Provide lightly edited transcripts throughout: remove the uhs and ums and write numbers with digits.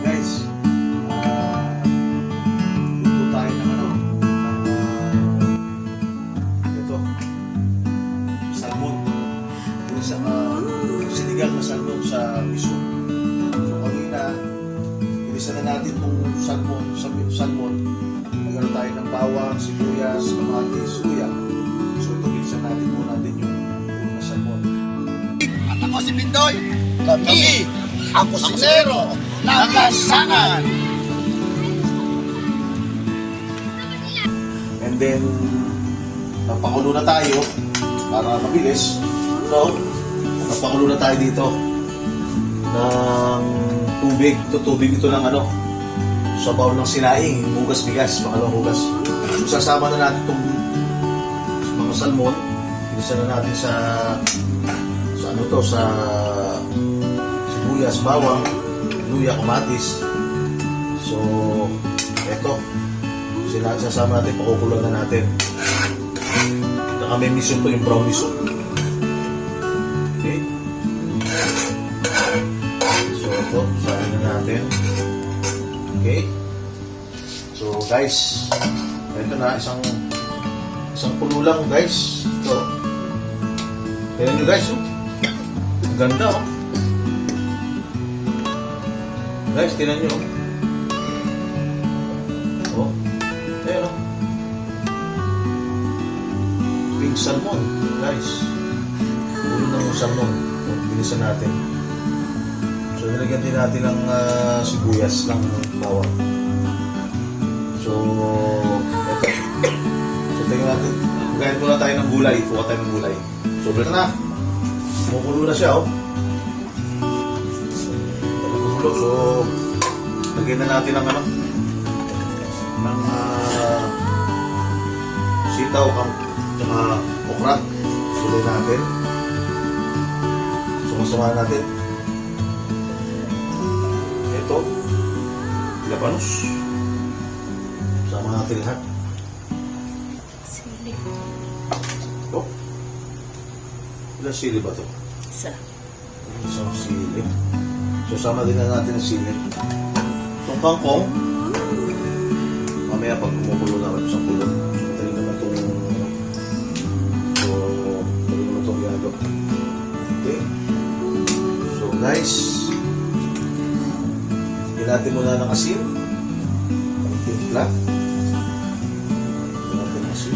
Guys, luto tayo ng ito, salmon. Sinigang na salmon sa miso. So, kanina, ilisa na natin itong salmon. Nagkaroon tayo ng bawang, sibuyas, kamatis, luya. So, ito, ilisa natin muna din yung na salmon. At ako si Pindoy. Kami ang kusinero ng lansangan. And then, napakulo na tayo para mabilis. So, napakulo na tayo dito ng tubig. Tubig ito ng sabaw ng sinaing, hugas bigas, pangalawang hugas. So, sasama na natin itong mga salmon. Ilisa na natin sa sibuyas, bawang, luya, kamatis. So, eto. Sasama natin, pakukulan na natin. Saka may miso to, yung brown miso. Okay. So, ito. Sasama na natin. Okay. So, guys. Ito na, isang puno lang, guys. Ito. Tignan nyo, guys. Ang ganda, oh. Guys, tignan nyo. Oh. Ayan, oh. Pink salmon, guys. Ulo ng salmon. Bilisan natin. So, nilagyan din natin ng sibuyas ng bawang. So, eto. So, tingnan natin. Magayin muna tayo ng gulay. Kuha tayo ng gulay. So, ito na. Kumukulo na siya, oh. Kumukulo. So, lagyan na natin ng sitaw, tsaka okra. Suloy natin. Sumasama natin. Ito. Labanos. Sama natin lahat. Sili. Ito. Ilang sili ba ito? Isa. Isang sili. So, sama din na natin ang sili. Itong kangkong, mamaya pag kumukulo naman sa kulo, mataling naman itong ginagawa. Okay. So, guys, higyan natin muna ng asin. Ang timpla. Higyan natin ng asin.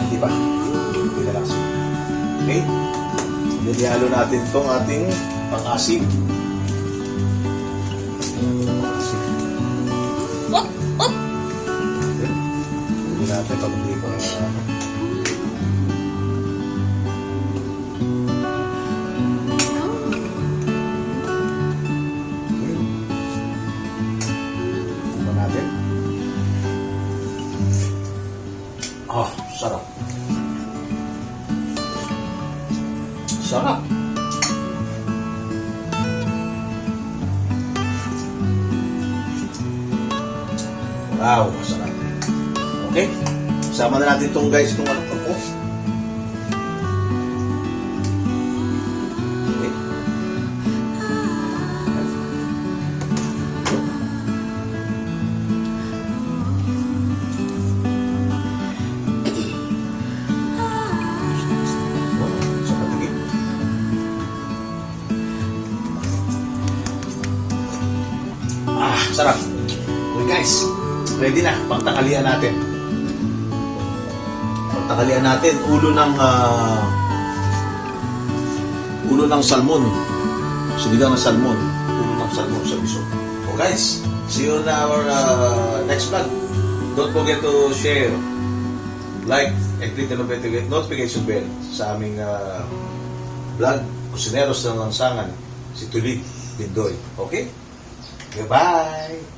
Diba? Relax. Okay? Nilihalo natin itong ating pang-asim. Op! Op! Hindi natin pag hindi pa natin. Ah, sarap. Sarap. Wow, sarap. Okay? Sama na natin itong guys, itong ko. Okay. Sarap. Okay guys, ready na. Pangtanghalian natin. Pangtanghalian natin, ulo ng salmon. Sinigang na salmon. Ulo ng salmon sa biso. So guys, see you on our next vlog. Don't forget to share, like, and click the notification bell sa aming vlog, Kusineros ng Lansangan, si Tulig Pindoy. Okay? Goodbye!